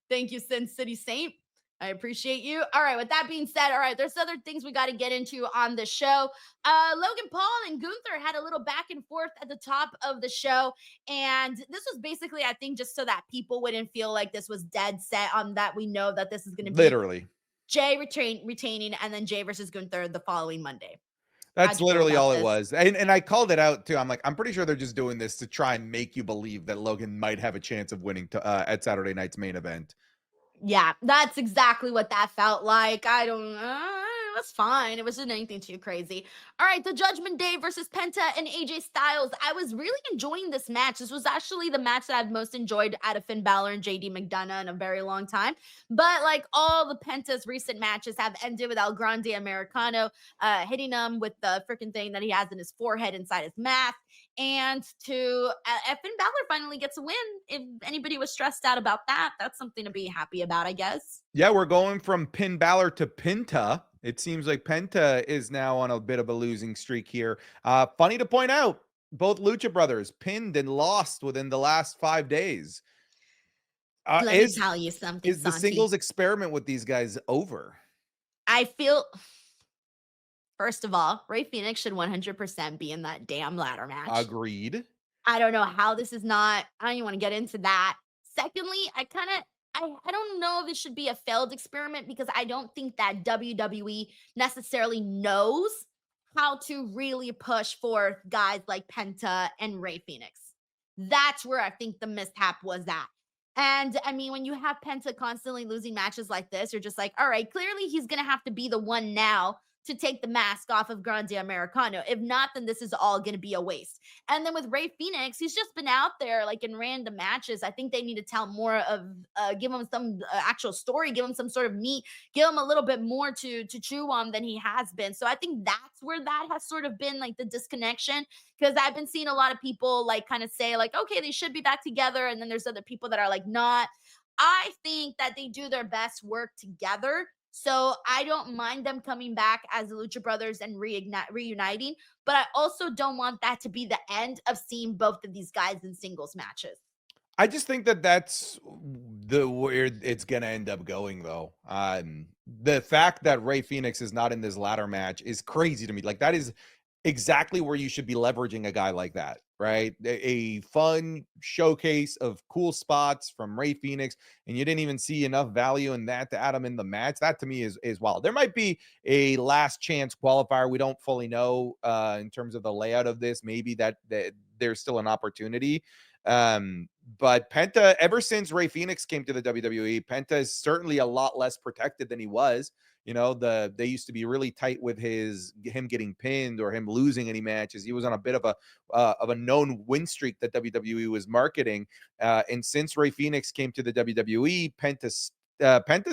Thank you, Sin City Saint. I appreciate you. All right, with that being said, all right, there's other things we got to get into on the show. Logan Paul and Gunther had a little back and forth at the top of the show. And this was basically, I think, just so that people wouldn't feel like this was dead set on that. We know that this is going to be literally Jey retaining and then Jey versus Gunther the following Monday. That's literally all it was. And I called it out too. I'm like, I'm pretty sure they're just doing this to try and make you believe that Logan might have a chance of winning at Saturday night's main event. Yeah, that's exactly what that felt like. I don't it was fine. It wasn't anything too crazy. All right, the Judgment Day versus Penta and AJ Styles. I was really enjoying this match. This was actually the match that I've most enjoyed out of Finn Balor and JD McDonough in a very long time. But like all the Penta's recent matches have ended with El Grande Americano hitting him with the freaking thing that he has in his forehead inside his mask. And to Finn Balor finally gets a win. If anybody was stressed out about that, that's something to be happy about, I guess. Yeah, we're going from Finn Balor to Penta. It seems like Penta is now on a bit of a losing streak here. Funny to point out, both Lucha Brothers pinned and lost within the last 5 days. Let me tell you something, Is the singles experiment with these guys over? I feel... First of all, Rey Fenix should 100% be in that damn ladder match. Agreed. I don't know how this is not. I don't even want to get into that. Secondly, I don't know if it should be a failed experiment because I don't think that WWE necessarily knows how to really push for guys like Penta and Rey Fenix. That's where I think the mishap was at. And I mean, when you have Penta constantly losing matches like this, you're just like, all right, clearly he's going to have to be the one now to take the mask off of Grande Americano. If not, then this is all going to be a waste. And then with Rey Fenix, he's just been out there like in random matches. I think they need to tell more of, give him some actual story, give him some sort of meat, give him a little bit more to chew on than he has been. So I think that's where that has sort of been like the disconnection, because I've been seeing a lot of people like kind of say like, okay, they should be back together. And then there's other people that are like, not. I think that they do their best work together. So I don't mind them coming back as the Lucha Brothers and reuniting, but I also don't want that to be the end of seeing both of these guys in singles matches. I just think that that's where it's going to end up going, though. The fact that Rey Fenix is not in this ladder match is crazy to me. Like, that is exactly where you should be leveraging a guy like that, right? A fun showcase of cool spots from Rey Fenix, and you didn't even see enough value in that to add him in the match. That to me is wild. There might be a last chance qualifier. We don't fully know in terms of the layout of this. Maybe that there's still an opportunity. But Penta, ever since Rey Fenix came to the WWE, Penta is certainly a lot less protected than he was. You know, they used to be really tight with him getting pinned or him losing any matches. He was on a bit of a known win streak that WWE was marketing. And since Rey Fenix came to the WWE, Penta's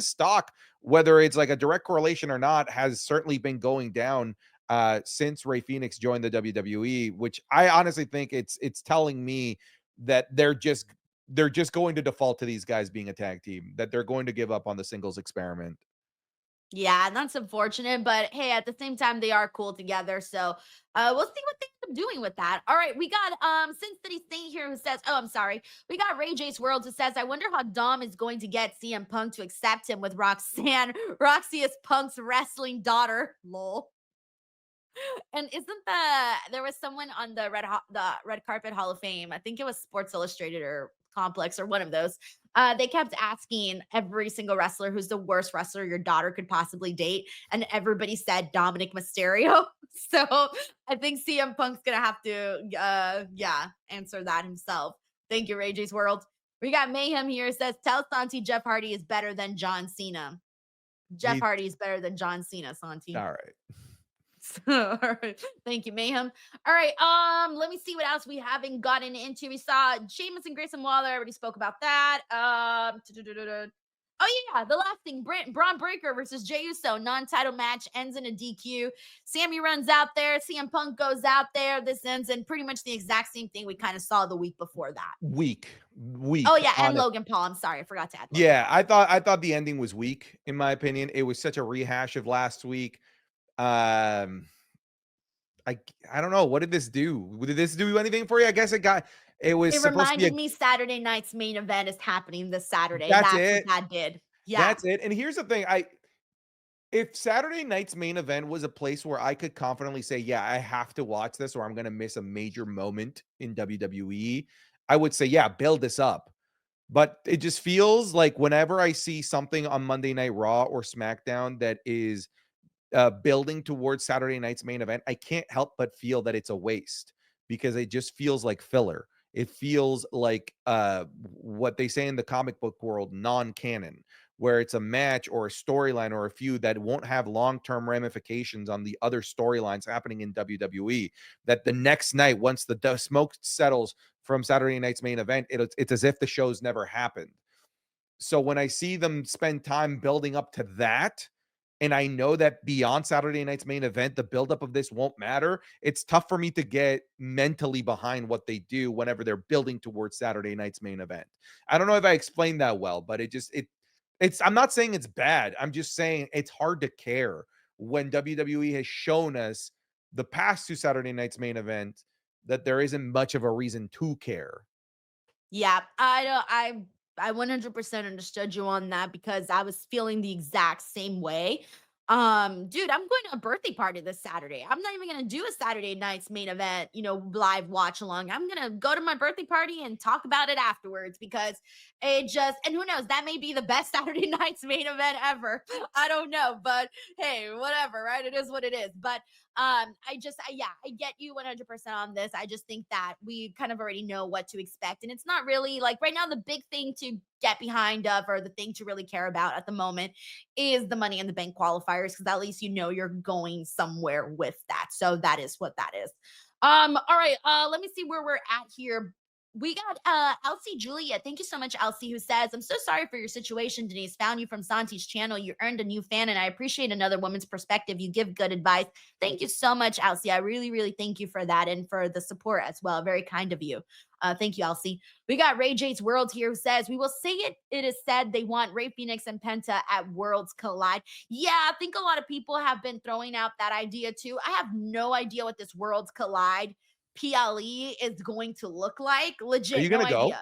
stock, whether it's like a direct correlation or not, has certainly been going down since Ray Phoenix joined the WWE, which I honestly think it's telling me that they're just going to default to these guys being a tag team, that they're going to give up on the singles experiment. Yeah, and that's unfortunate, but hey, at the same time, they are cool together. So we'll see what they end up doing with that. All right, we got Cincinnati Saint here who says, oh, I'm sorry. We got Ray J's World who says, I wonder how Dom is going to get CM Punk to accept him with Roxanne. Roxy is Punk's wrestling daughter. Lol. And there was someone on the the red carpet Hall of Fame. I think it was Sports Illustrated or Complex or one of those. They kept asking every single wrestler who's the worst wrestler your daughter could possibly date, and everybody said Dominic Mysterio. So I think CM Punk's gonna have to, yeah, answer that himself. Thank you, Ray J's World. We got Mayhem here. Says, tell Santi Jeff Hardy is better than John Cena. Jeff He Hardy is better than John Cena, Santi. All right. All right. Thank you, Mayhem. All right. Let me see what else we haven't gotten into. We saw Sheamus and Grayson Waller. I already spoke about that. Oh yeah, the last thing, Bron Breakker versus Jey Uso non-title match ends in a DQ. Sammy runs out there, CM Punk goes out there. This ends in pretty much the exact same thing we kind of saw the week before that. Weak. Oh yeah, and Honest. Logan Paul. I'm sorry, I forgot to add. Yeah, I thought the ending was weak, in my opinion. It was such a rehash of last week. Um, I don't know. What did this do? Did this do anything for you? I guess it was It supposed to be reminded me Saturday night's main event is happening this Saturday. That's That's it. what that did. Yeah. That's it. And here's the thing. If Saturday night's main event was a place where I could confidently say, yeah, I have to watch this or I'm going to miss a major moment in WWE, I would say, yeah, build this up. But it just feels like whenever I see something on Monday Night Raw or SmackDown that is building towards Saturday night's main event, I can't help but feel that it's a waste because it just feels like filler. It feels like what they say in the comic book world, non-canon, where it's a match or a storyline or a feud that won't have long-term ramifications on the other storylines happening in WWE. That the next night, once the smoke settles from Saturday night's main event, it's as if the show's never happened. So when I see them spend time building up to that, and I know that beyond Saturday night's main event, the buildup of this won't matter, it's tough for me to get mentally behind what they do whenever they're building towards Saturday night's main event. I don't know if I explained that well, but it's I'm not saying it's bad. I'm just saying it's hard to care when WWE has shown us the past two Saturday night's main event that there isn't much of a reason to care. Yeah, I 100% understood you on that because I was feeling the exact same way. Dude, I'm going to a birthday party this Saturday. I'm not even gonna do a Saturday night's main event, live watch along. I'm gonna go to my birthday party and talk about it afterwards because and who knows, that may be the best Saturday night's main event ever. I don't know, but hey, whatever, right? It is what it is. But yeah, I get you 100% on this. I just think that we kind of already know what to expect. And it's not really like right now, the big thing to get behind of or the thing to really care about at the moment is the Money in the Bank qualifiers because at least you're going somewhere with that. So that is what that is. All right, let me see where we're at here. We got Elsie Juliet. Thank you so much, Elsie, who says, I'm so sorry for your situation, Denise. Found you from Santi's channel. You earned a new fan, and I appreciate another woman's perspective. You give good advice. Thank you so much, Elsie. I really, really thank you for that and for the support as well. Very kind of you. Thank you, Elsie. We got Ray J's World here who says, we will say it. It is said they want Ray Phoenix and Penta at Worlds Collide. Yeah, I think a lot of people have been throwing out that idea too. I have no idea what this Worlds Collide PLE is going to look like. Are Legit, you no gonna go? idea.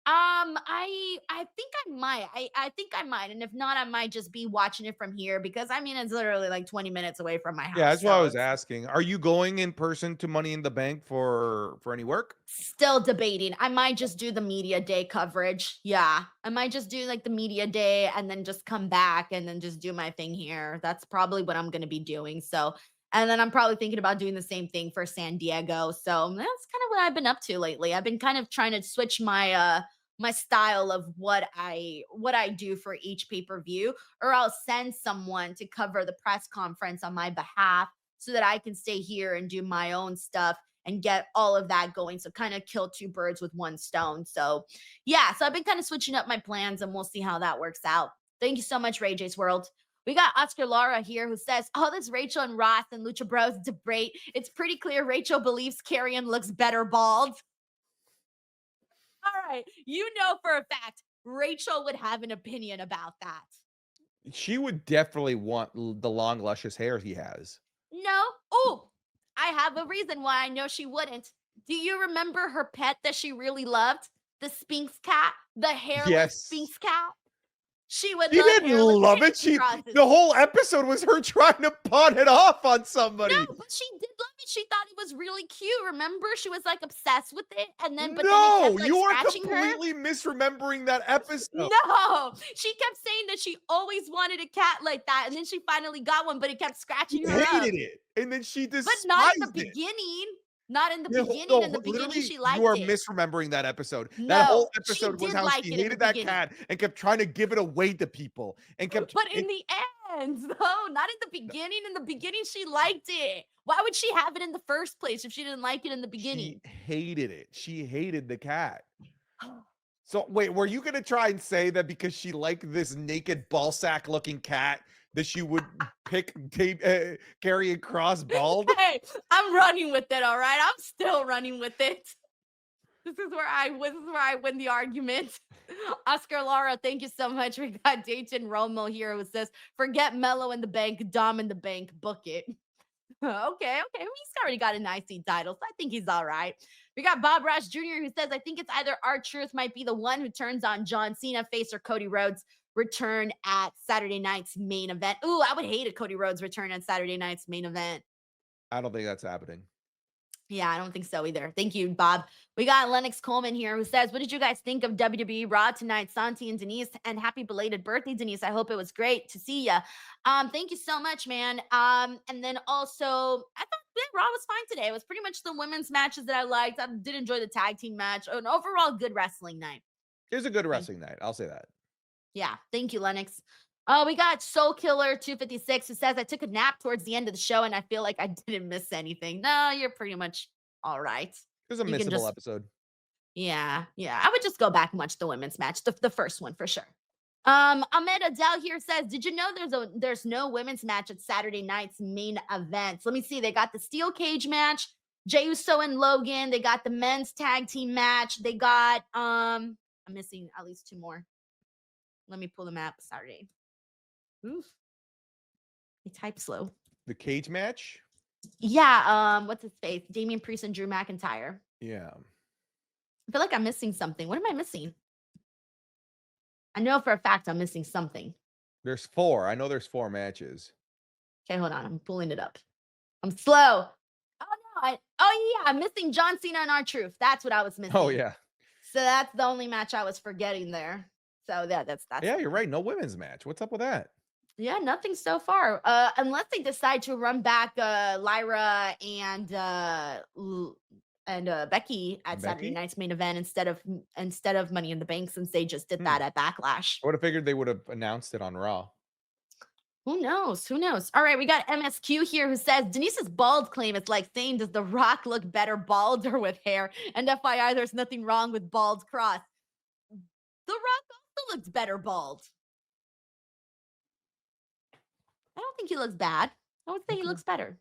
I think I might. I think I might. And if not, I might just be watching it from here because I mean it's literally like 20 minutes away from my Yeah, house. that's what I So was it's asking. Are you going in person to Money in the Bank for any work? still debating. I might just do the media day coverage. Yeah. I might just do like the media day and then just come back and then just do my thing here. That's probably what I'm going to be doing. So, and then I'm probably thinking about doing the same thing for San Diego. So that's kind of what I've been up to lately. I've been kind of trying to switch my style of what I do for each pay-per-view, or I'll send someone to cover the press conference on my behalf so that I can stay here and do my own stuff and get all of that going. So kind of kill two birds with one stone. So yeah, so I've been kind of switching up my plans and we'll see how that works out. Thank you so much, Ray J's World. We got Oscar Lara here who says, oh, this Rachel and Ross and Lucha Bros debate. It's pretty clear Rachel believes Karrion looks better bald. All right. You know for a fact Rachel would have an opinion about that. She would definitely want the long, luscious hair he has. No. Oh, I have a reason why I know she wouldn't. Do you remember her pet that she really loved? The Sphinx cat? The hairless Yes. Sphinx cat? She would She love didn't hairless love it. The whole episode was her trying to pawn it off on somebody. No, but she did love it. She thought it was really cute. Remember? She was like obsessed with it. And then, but then it kept, like, you are scratching completely misremembering that episode. No, she kept saying that she always wanted a cat like that. And then she finally got one, but it kept scratching her up. Hated it. And then she despised But not in the it. beginning. Not in the beginning. No, in the beginning, she liked it. You are misremembering that episode. No, that whole she episode was did how like she it in hated the that beginning. cat and kept trying to give it away to people. And kept. But in the end, no, not in the beginning. In the beginning, she liked it. Why would she have it in the first place if she didn't like it in the beginning? She hated it. She hated the cat. So wait, were you gonna try and say that because she liked this naked ball sack looking cat that she would pick Karrion Kross bald? Hey, I'm running with it. All right, I'm still running with it. This is where I win the argument. Oscar Lara, thank you so much. We got Dayton Romo here who says, "Forget Mello in the bank, Dom in the bank, book it." Okay. He's already got an IC title, so I think he's all right. We got Bob Ross Jr. who says, I think it's either R-Truth might be the one who turns on John Cena face or Cody Rhodes return at Saturday night's main event. Ooh, I would hate a Cody Rhodes return at Saturday night's main event. I don't think that's happening. Yeah, I don't think so either. Thank you, Bob. We got Lennox Coleman here who says, what did you guys think of WWE Raw tonight? Santi and Denise, and happy belated birthday, Denise. I hope it was great to see you. Thank you so much, man. And then also, I thought Raw was fine today. It was pretty much the women's matches that I liked. I did enjoy the tag team match. An overall good wrestling night. It was a good wrestling night. I'll say that. Yeah. Thank you, Lennox. Oh, we got Soul Killer 256 who says, I took a nap towards the end of the show and I feel like I didn't miss anything. No, you're pretty much all right. It was a missable episode. Yeah. I would just go back and watch the women's match, the first one for sure. Ahmed Adele here says, did you know there's no women's match at Saturday night's main events? Let me see. They got the steel cage match, Jey Uso and Logan. They got the men's tag team match. They got I'm missing at least two more. Let me pull them up. Saturday. Oof. They type slow. The cage match? Yeah. What's his face? Damian Priest and Drew McIntyre. Yeah. I feel like I'm missing something. What am I missing? I know for a fact I'm missing something. There's 4. I know there's 4 matches. Okay, hold on. I'm pulling it up. I'm slow. Oh no. I'm missing John Cena and R-Truth. That's what I was missing. Oh yeah. So that's the only match I was forgetting there. So yeah, that's yeah. You're right. No women's match. What's up with that? Yeah, nothing so far. Unless they decide to run back Lyra and Becky at Saturday night's main event instead of Money in the Bank, since they just did that at Backlash. I would have figured they would have announced it on Raw. Who knows? All right, we got MSQ here who says Denise's bald claim is like saying, does The Rock look better bald or with hair? And FYI, there's nothing wrong with bald Cross. The Rock also looks better bald. I don't think he looks bad. I would say he looks better.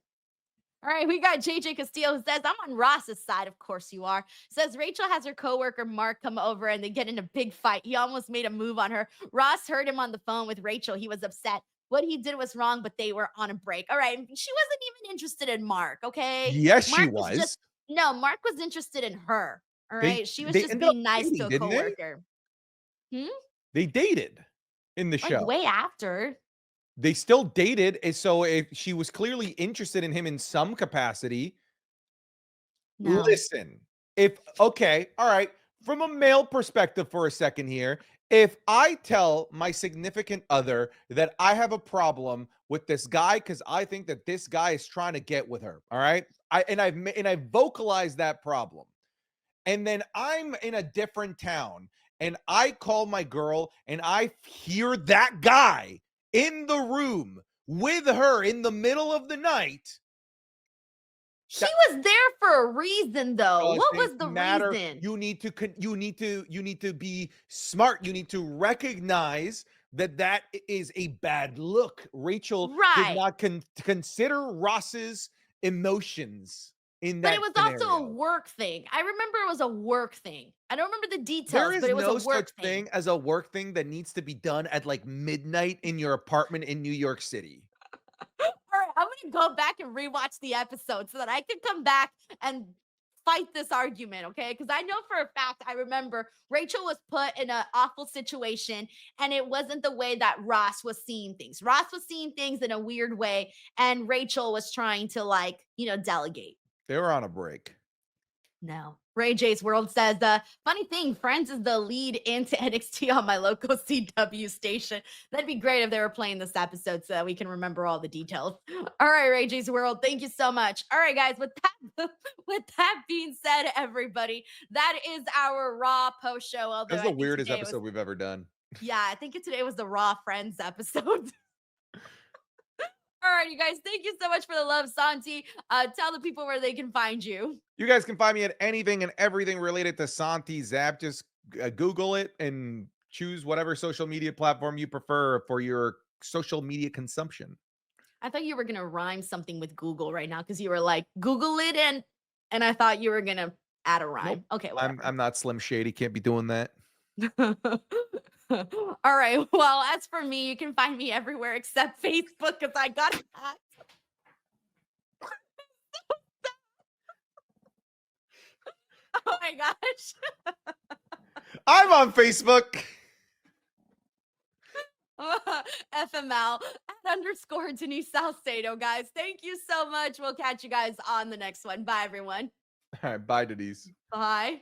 All right, we got JJ Castillo who says, I'm on Ross's side. Of course you are. Says Rachel has her coworker Mark come over and they get in a big fight. He almost made a move on her. Ross heard him on the phone with Rachel. He was upset. What he did was wrong, but they were on a break. All right, she wasn't even interested in Mark, okay? Yes, Mark she was. Mark was interested in her. All right, she was just being nice to a coworker. They dated in the show. Way after. They still dated, so if she was clearly interested in him in some capacity. No. Listen, all right, from a male perspective for a second here, if I tell my significant other that I have a problem with this guy because I think that this guy is trying to get with her, all right, I've vocalized that problem, and then I'm in a different town and I call my girl and I hear that guy in the room with her in the middle of the night. He was there for a reason, though. What was the reason? You need to be smart. You need to recognize that is a bad look. Rachel did Right. not consider Ross's emotions in But it that was also a scenario. work thing. I remember it was a work thing. I don't remember the There details, but is it was a no work such thing. thing as a work thing that needs to be done at like midnight in your apartment in New York City. All right, I'm gonna go back and rewatch the episode so that I can come back and fight this argument, okay? Because I know for a fact I remember Rachel was put in an awful situation, and it wasn't the way that Ross was seeing things. Ross was seeing things in a weird way, and Rachel was trying to delegate. They were on a break. No. Ray J's World says, funny thing, Friends is the lead into NXT on my local CW station. That'd be great if they were playing this episode so that we can remember all the details. All right, Ray J's World, thank you so much. All right, guys, with that being said, everybody, that is our Raw post show. Although That's I the think weirdest today was, episode we've ever done. yeah, I think today was the Raw Friends episode. All right, you guys, thank you so much for the love, Santi. Tell the people where they can find you. You guys can find me at anything and everything related to Santi Zap. Just Google it and choose whatever social media platform you prefer for your social media consumption. I thought you were gonna rhyme something with Google right now because you were like, Google it, and I thought you were gonna add a rhyme. Nope. Okay, whatever. I'm not Slim Shady. Can't be doing that. All right. Well, as for me, you can find me everywhere except Facebook because I got hacked. Oh my gosh. I'm on Facebook. FML @ Denise Salcedo, guys. Thank you so much. We'll catch you guys on the next one. Bye, everyone. All right, bye, Denise. Bye.